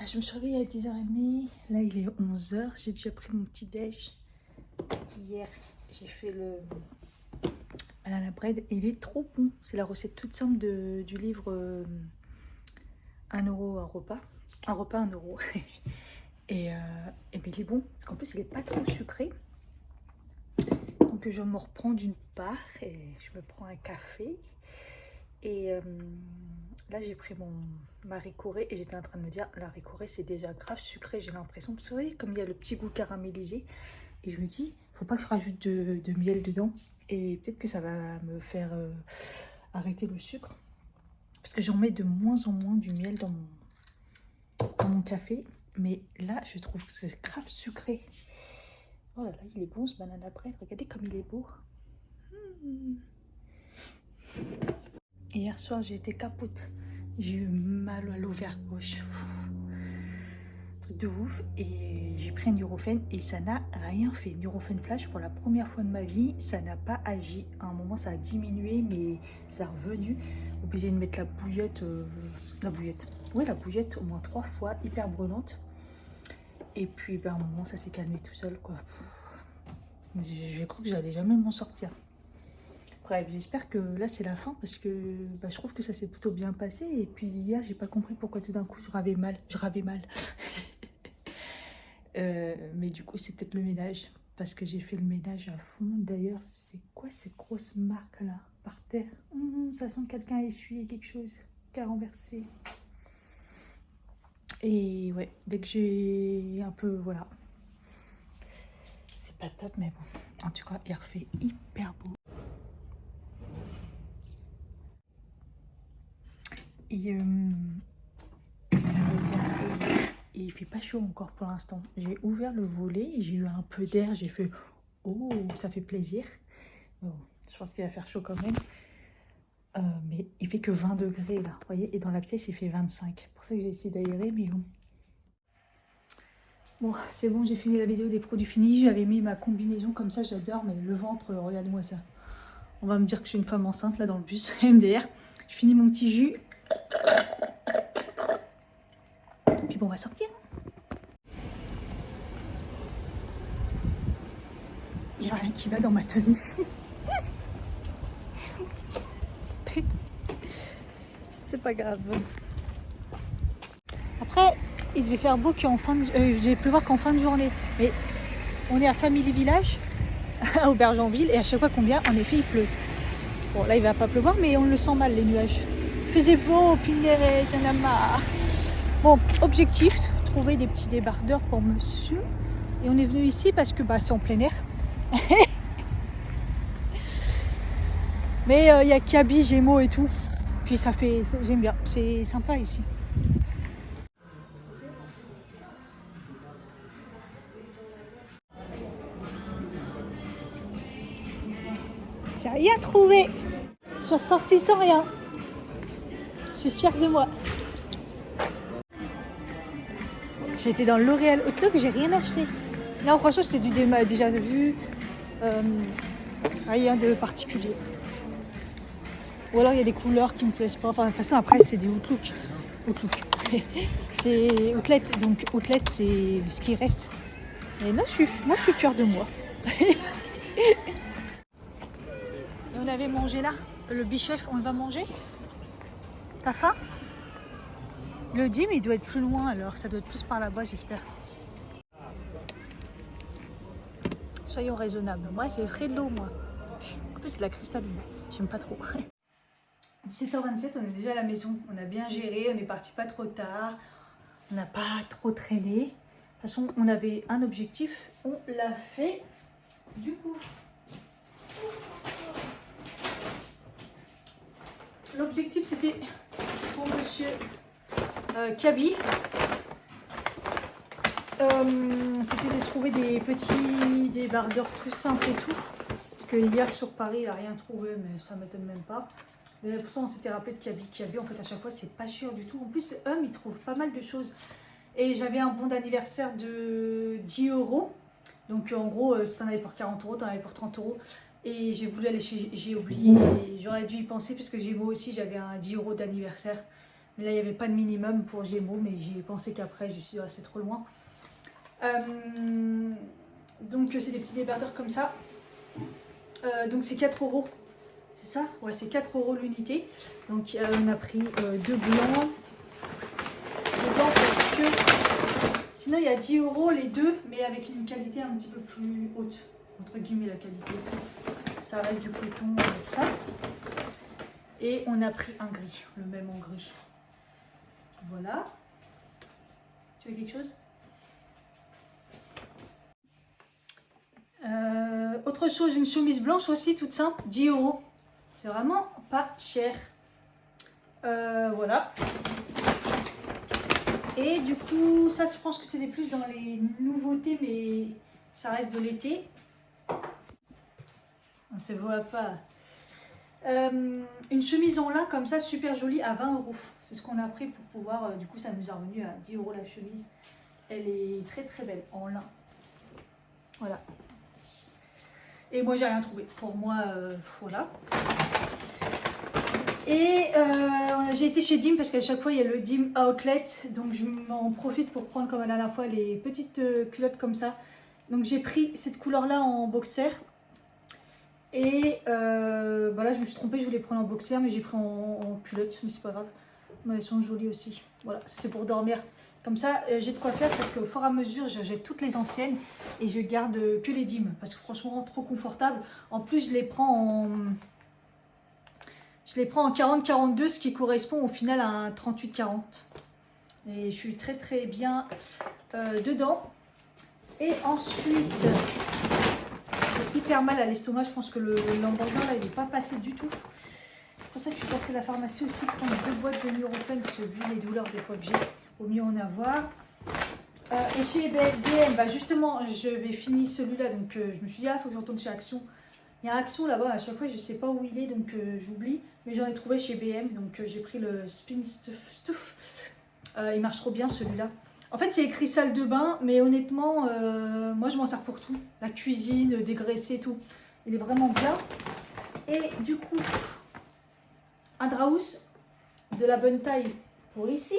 Je me suis réveillée à 10h30. Là, il est 11h. J'ai déjà pris mon petit déj. Hier, j'ai fait le banana bread et il est trop bon. C'est la recette toute simple du livre 1 euro un repas. Un repas 1 euro. Et ben, il est bon. Parce qu'en plus, il n'est pas trop sucré. Donc, je vais me reprendre d'une part et je me prends un café. Et là, j'ai pris ma ricorée et j'étais en train de me dire, la ricorée, c'est déjà grave sucré, j'ai l'impression. Vous savez, comme il y a le petit goût caramélisé. Et je me dis, faut pas que je rajoute de miel dedans. Et peut-être que ça va me faire arrêter le sucre. Parce que j'en mets de moins en moins du miel dans mon café. Mais là, je trouve que c'est grave sucré. Oh là là, il est bon ce banana bread. Regardez comme il est beau. Hier soir, j'ai été capote. J'ai eu mal à l'ovaire gauche. Truc de ouf. Et j'ai pris un Nurofen et ça n'a rien fait. Nurofen Flash, pour la première fois de ma vie, ça n'a pas agi. À un moment, ça a diminué, mais ça est revenu. Obligé de mettre la bouillette. Oui, la bouillette au moins 3 fois, hyper brûlante. Et puis, ben, à un moment, ça s'est calmé tout seul, quoi. J'ai cru que j'allais jamais m'en sortir. Bref, j'espère que là c'est la fin parce que bah, je trouve que ça s'est plutôt bien passé. Et puis hier, j'ai pas compris pourquoi tout d'un coup je ravais mal. Mais du coup, c'est peut-être le ménage parce que j'ai fait le ménage à fond. D'ailleurs, c'est quoi cette grosse marque là par terre? Ça sent que quelqu'un a essuyé quelque chose, qui a renversé. Et ouais, dès que j'ai un peu, voilà. C'est pas top, mais bon. En tout cas, il refait hyper beau. Et il fait pas chaud encore pour l'instant. J'ai ouvert le volet, j'ai eu un peu d'air, j'ai fait oh, ça fait plaisir. Bon, je pense qu'il va faire chaud quand même. Mais il fait que 20 degrés là, vous voyez, et dans la pièce il fait 25. C'est pour ça que j'ai essayé d'aérer, mais bon. Bon, c'est bon, j'ai fini la vidéo des produits finis. J'avais mis ma combinaison comme ça, j'adore, mais le ventre, regardez-moi ça. On va me dire que je suis une femme enceinte là dans le bus, MDR. Je finis mon petit jus. Puis bon, on va sortir. Il n'y a rien qui va dans ma tenue. C'est pas grave. Après, il devait faire beau qu'en fin de... j'ai pu voir qu'en fin de journée. Mais on est à Family Village, à Aubergenville, et à chaque fois qu'on vient, en effet, il pleut. Bon, là, il va pas pleuvoir, mais on le sent mal, les nuages. Il faisait beau, punaise, j'en ai marre. Bon, objectif, trouver des petits débardeurs pour monsieur. Et on est venu ici parce que bah, c'est en plein air. Mais il y a Kaby, Gémeaux et tout. Puis ça fait, j'aime bien, c'est sympa ici. J'ai rien trouvé. Je suis ressortie sans rien. Je suis fière de moi. J'ai été dans L'Oréal Outlook, j'ai rien acheté. Là, franchement, c'était du déjà vu. Rien de particulier. Ou alors il y a des couleurs qui me plaisent pas. Enfin, de toute façon, après, c'est des Outlook. C'est Outlet, donc Outlet, c'est ce qui reste. Et là, je suis fière de moi. On avait mangé là, le bichef, on va manger. T'as faim? Le dim, il doit être plus loin, alors ça doit être plus par là-bas, j'espère. Soyons raisonnables. Moi, c'est frais de l'eau, moi. En plus, c'est de la cristalline. J'aime pas trop. 17h27, on est déjà à la maison. On a bien géré, on est parti pas trop tard. On n'a pas trop traîné. De toute façon, on avait un objectif. On l'a fait. Du coup, l'objectif, c'était pour monsieur Kaby. C'était de trouver des petits débardeurs tout simples et tout. Parce que hier sur Paris, il n'a rien trouvé, mais ça m'étonne même pas. Mais pour ça, on s'était rappelé de Kaby. Kaby, en fait, à chaque fois, c'est pas cher du tout. En plus, ils trouvent pas mal de choses. Et j'avais un bon d'anniversaire de 10 €. Donc, en gros, si t'en avais pour 40 €, t'en avais pour 30 €. Et j'ai voulu aller chez... J'ai oublié. J'aurais dû y penser, parce que moi aussi, j'avais un 10 € d'anniversaire. Mais là, il n'y avait pas de minimum pour Gémeaux, mais j'y ai pensé qu'après, je me suis dit, ah, c'est trop loin. Donc, c'est des petits débardeurs comme ça. Donc, c'est 4 euros. C'est ça? Ouais, c'est 4 euros l'unité. Donc, on a pris 2 blancs. 2 blancs parce que sinon, il y a 10 euros les deux, mais avec une qualité un petit peu plus haute. Entre guillemets, la qualité. Ça reste du coton, tout ça. Et on a pris un gris, le même en gris. Voilà. Tu veux quelque chose? Autre chose, une chemise blanche aussi, toute simple, 10 euros. C'est vraiment pas cher. Voilà. Et du coup, ça, je pense que c'est des plus dans les nouveautés, mais ça reste de l'été. On ne te voit pas. Une chemise en lin comme ça, super jolie, à 20 euros. C'est ce qu'on a pris pour pouvoir, du coup ça nous a revenu à 10 euros la chemise. Elle est très très belle, en lin. Voilà. Et moi j'ai rien trouvé. Pour moi, voilà. Et j'ai été chez Dim parce qu'à chaque fois il y a le Dim Outlet. Donc je m'en profite pour prendre comme à la fois les petites culottes comme ça. Donc j'ai pris cette couleur là en boxer. Et voilà, je me suis trompée, je voulais prendre en boxer, mais j'ai pris en culotte, mais c'est pas grave. Mais elles sont jolies aussi. Voilà, c'est pour dormir. Comme ça, j'ai de quoi faire parce qu'au fur et à mesure, j'achète toutes les anciennes et je garde que les Dim parce que franchement, trop confortable. En plus, je les prends en 40-42, ce qui correspond au final à un 38-40. Et je suis très très bien dedans. Et ensuite, j'ai hyper mal à l'estomac. Je pense que l'hamburger là, il n'est pas passé du tout. C'est pour ça que je suis passée à la pharmacie aussi prendre 2 boîtes de Nurofen parce que vu les douleurs des fois que j'ai, au mieux en avoir. Et chez BM, bah justement, je vais finir celui-là. Donc je me suis dit, ah, il faut que je retourne chez Action. Il y a Action là-bas, à chaque fois je ne sais pas où il est, donc j'oublie. Mais j'en ai trouvé chez BM, donc j'ai pris le Spin Stuff. Il marche trop bien celui-là. En fait, c'est écrit salle de bain, mais honnêtement, moi je m'en sers pour tout. La cuisine, dégraisser, tout. Il est vraiment bien. Et du coup, un Draus de la bonne taille pour ici.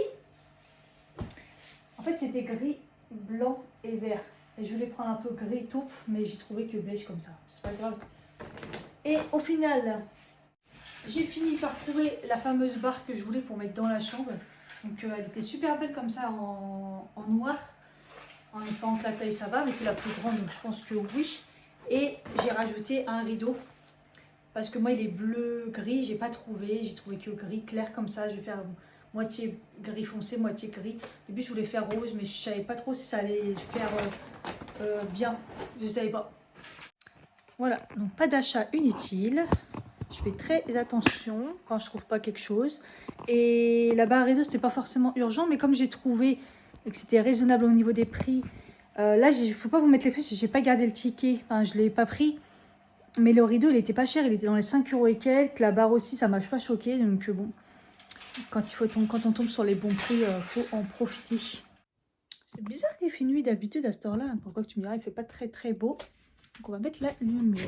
En fait, c'était gris, blanc et vert. Et je voulais prendre un peu gris taupe, mais j'ai trouvé que beige comme ça. C'est pas grave. Et au final, j'ai fini par trouver la fameuse barre que je voulais pour mettre dans la chambre. Donc elle était super belle comme ça en noir. En espérant que la taille ça va, mais c'est la plus grande donc je pense que oui. Et j'ai rajouté un rideau. Parce que moi il est bleu gris, j'ai pas trouvé. J'ai trouvé que gris clair comme ça. Je vais faire moitié gris foncé, moitié gris. Au début je voulais faire rose mais je savais pas trop si ça allait faire bien. Je savais pas. Voilà, donc pas d'achat inutile. Je fais très attention quand je trouve pas quelque chose. Et la barre rideau, c'était pas forcément urgent, mais comme j'ai trouvé et que c'était raisonnable au niveau des prix, là, il ne faut pas vous mettre les prix, j'ai pas gardé le ticket, enfin, je l'ai pas pris. Mais le rideau, il était pas cher, il était dans les 5 euros et quelques. La barre aussi, ça m'a pas choqué. Donc bon, quand on tombe sur les bons prix, faut en profiter. C'est bizarre qu'il fait nuit d'habitude à cette heure-là. Pourquoi que tu me diras, il fait pas très très beau. Donc on va mettre la lumière.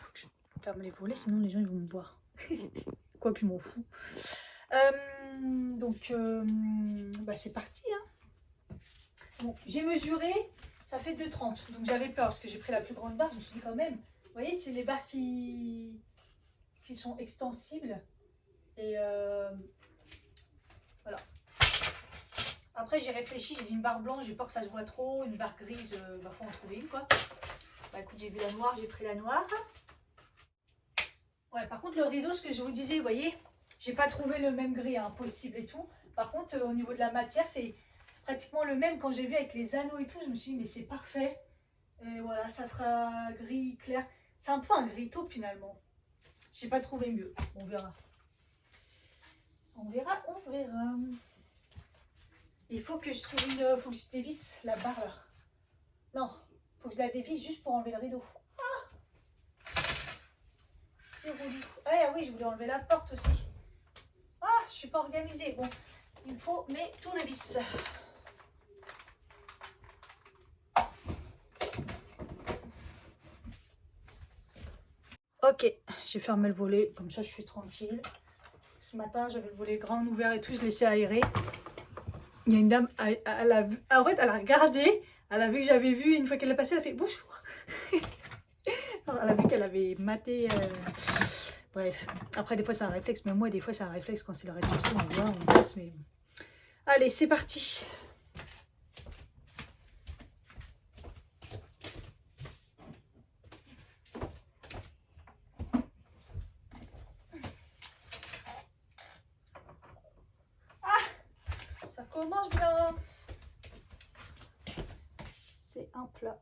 Faut que je ferme les volets, sinon les gens ils vont me voir. Quoique je m'en fous. Donc bah c'est parti. Hein. Bon, j'ai mesuré, ça fait 2,30. Donc j'avais peur parce que j'ai pris la plus grande barre. Je me suis dit quand même, vous voyez, c'est les barres qui sont extensibles. Et voilà. Après j'ai réfléchi, j'ai dit une barre blanche, j'ai peur que ça se voit trop. Une barre grise, bah faut en trouver une quoi. Bah écoute, j'ai vu la noire, j'ai pris la noire. Ouais, par contre le rideau, ce que je vous disais, vous voyez, j'ai pas trouvé le même gris, hein, possible et tout. Par contre, au niveau de la matière, c'est pratiquement le même. Quand j'ai vu avec les anneaux et tout, je me suis dit, mais c'est parfait. Et voilà, ça fera gris clair. C'est un peu un gris taupe finalement. J'ai pas trouvé mieux. On verra. On verra, on verra. Il faut que je trouve une... faut que je dévisse la barre là. Non, faut que je la dévisse juste pour enlever le rideau. C'est relou. Ah oui, je voulais enlever la porte aussi. Ah, je suis pas organisée. Bon, il me faut mes tournevis. Ok, j'ai fermé le volet, comme ça je suis tranquille. Ce matin, j'avais le volet grand ouvert et tout, je laissais aérer. Il y a une dame, elle a vu, en fait, elle a regardé, elle a vu que j'avais vu, une fois qu'elle est passée, elle a fait bonjour. Alors, elle a vu qu'elle avait maté. Bref, après, des fois, c'est un réflexe, mais moi, des fois, c'est un réflexe quand c'est le rez-de-chaussée, on voit, on passe, mais. Allez, c'est parti. Ça commence bien. C'est un plat.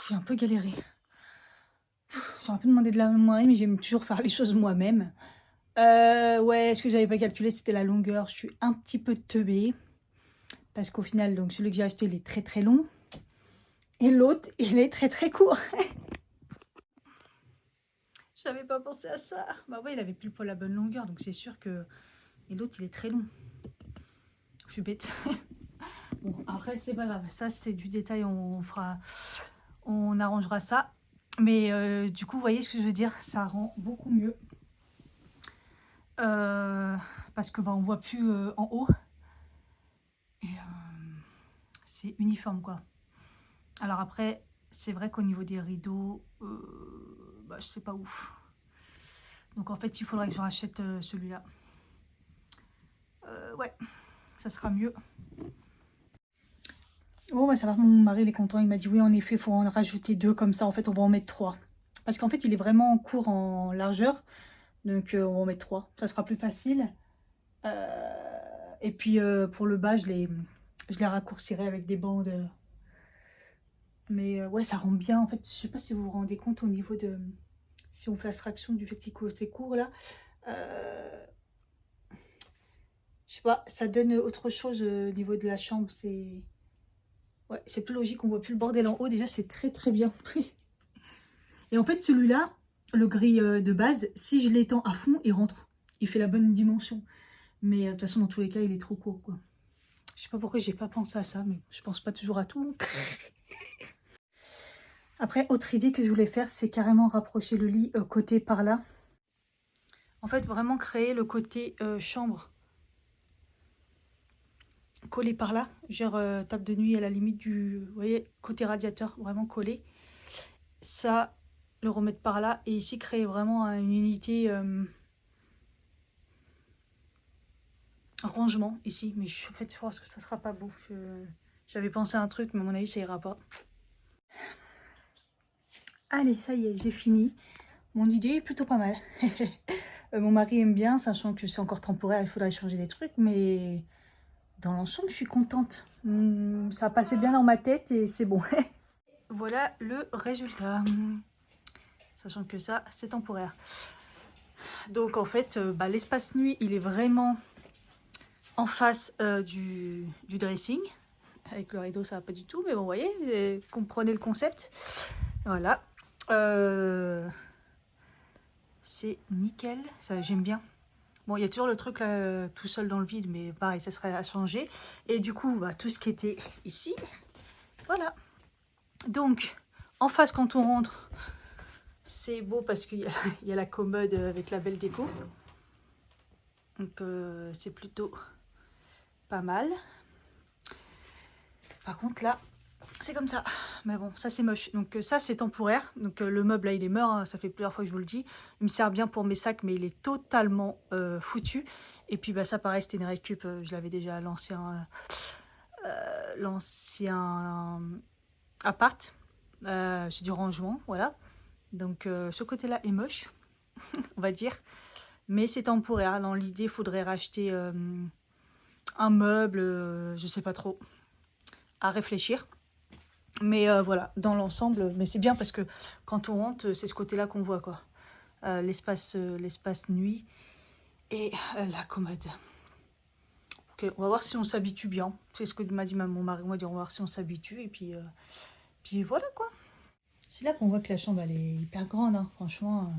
J'ai un peu galéré. J'ai un peu demandé de la mémoire, mais j'aime toujours faire les choses moi-même. Ouais, ce que j'avais pas calculé, c'était la longueur. Je suis un petit peu teubée. Parce qu'au final, donc celui que j'ai acheté, il est très très long. Et l'autre, il est très très court. J'avais pas pensé à ça. Bah ouais, il avait pile poil la bonne longueur, donc c'est sûr que... Et l'autre, il est très long. Je suis bête. Bon, après, c'est pas grave. Ça, c'est du détail, on fera... On arrangera ça. Mais du coup, vous voyez ce que je veux dire, ça rend beaucoup mieux. Parce que bah, on voit plus en haut. Et c'est uniforme, quoi. Alors après, c'est vrai qu'au niveau des rideaux, bah, je sais pas où. Donc en fait, il faudrait que je rachète celui-là. Ouais, ça sera mieux. Bon, bah, ça va, mon mari il est content. Il m'a dit oui, en effet, il faut en rajouter 2 comme ça. En fait, on va en mettre 3. Parce qu'en fait, il est vraiment court en largeur. Donc, on va en mettre 3. Ça sera plus facile. Et puis, pour le bas, je les raccourcirai avec des bandes. Mais ouais, ça rend bien. En fait, je sais pas si vous vous rendez compte au niveau de... Si on fait abstraction du fait que c'est court, là. Je sais pas, ça donne autre chose au niveau de la chambre. C'est... Ouais, c'est plus logique, on voit plus le bordel en haut. Déjà, c'est très très bien pris. Et en fait, celui-là, le gris de base, si je l'étends à fond, il rentre. Il fait la bonne dimension. Mais de toute façon, dans tous les cas, il est trop court, quoi. Je sais pas pourquoi j'ai pas pensé à ça, mais je pense pas toujours à tout. Après, autre idée que je voulais faire, c'est carrément rapprocher le lit côté par là. En fait, vraiment créer le côté chambre collé par là, genre table de nuit à la limite du, vous voyez, côté radiateur, vraiment collé. Ça, le remettre par là et ici créer vraiment une unité rangement ici. Mais en fait, je pense que ça sera pas beau. J'avais pensé à un truc, mais à mon avis, ça ira pas. Allez, ça y est, j'ai fini. Mon idée est plutôt pas mal. Mon mari aime bien, sachant que c'est encore temporaire, il faudrait changer des trucs, mais dans l'ensemble, je suis contente. Ça a passé bien dans ma tête et c'est bon. Voilà le résultat. Sachant que ça, c'est temporaire. Donc en fait, l'espace nuit, il est vraiment en face du dressing. Avec le rideau, ça va pas du tout, mais bon, vous voyez, vous comprenez le concept. Voilà. C'est nickel, ça j'aime bien. Bon, il y a toujours le truc là, tout seul dans le vide, mais pareil, ça serait à changer. Et du coup, tout ce qui était ici, voilà. Donc, en face, quand on rentre, c'est beau parce qu'il y a la commode avec la belle déco. Donc, c'est plutôt pas mal. Par contre, là, c'est comme ça. Mais bon, ça, c'est moche. Donc, ça, c'est temporaire. Donc, le meuble, là, il est mort. Hein. Ça fait plusieurs fois que je vous le dis. Il me sert bien pour mes sacs, mais il est totalement foutu. Et puis, ça, pareil, c'était une récup. Je l'avais déjà l'ancien appart. C'est du rangement, voilà. Donc, ce côté-là est moche, on va dire. Mais c'est temporaire. Dans l'idée, il faudrait racheter un meuble, je sais pas trop, à réfléchir. Mais voilà, dans l'ensemble, mais c'est bien parce que quand on rentre, c'est ce côté-là qu'on voit, quoi. L'espace nuit et la commode. Ok, on va voir si on s'habitue bien. C'est ce que m'a dit mon mari. On va voir si on s'habitue et puis voilà, quoi. C'est là qu'on voit que la chambre, elle est hyper grande, hein. Franchement.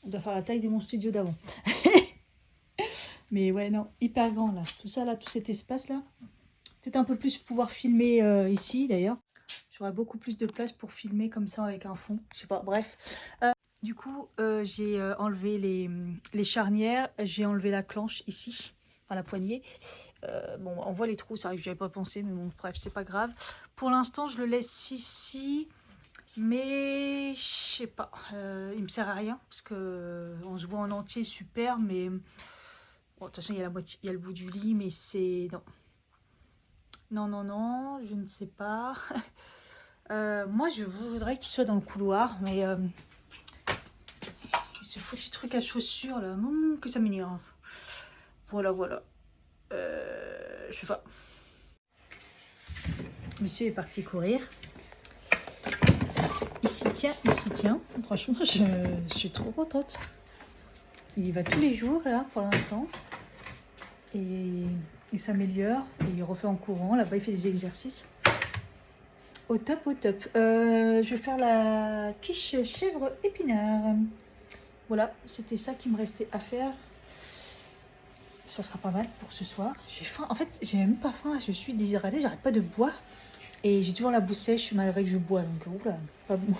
On doit faire la taille de mon studio d'avant. Mais ouais, non, hyper grand là. Tout ça là, tout cet espace là. Peut-être un peu plus pouvoir filmer ici d'ailleurs. J'aurais beaucoup plus de place pour filmer comme ça avec un fond. Je sais pas, bref. Du coup, j'ai enlevé les charnières. J'ai enlevé la clenche ici. Enfin, la poignée. Bon, on voit les trous, c'est vrai que j'avais pas pensé. Mais bon, bref, c'est pas grave. Pour l'instant, je le laisse ici. Mais je sais pas, il me sert à rien parce que on se voit en entier, super, mais bon, de toute façon il y a la moitié, il y a le bout du lit, mais c'est non, je ne sais pas. Moi je voudrais qu'il soit dans le couloir, mais ce foutu truc à chaussures là, que ça m'énerve. Voilà. Je sais pas. Monsieur est parti courir. Il s'y tient. Franchement, je suis trop contente. Il y va tous les jours, là, pour l'instant. Et il s'améliore. Et il refait en courant. Là-bas, il fait des exercices. Au top, au top. Je vais faire la quiche chèvre épinard. Voilà, c'était ça qui me restait à faire. Ça sera pas mal pour ce soir. J'ai faim. En fait, j'ai même pas faim. Là. Je suis déshydratée. J'arrête pas de boire. Et j'ai toujours la bouche sèche malgré que je bois. Donc, oula, pas bon.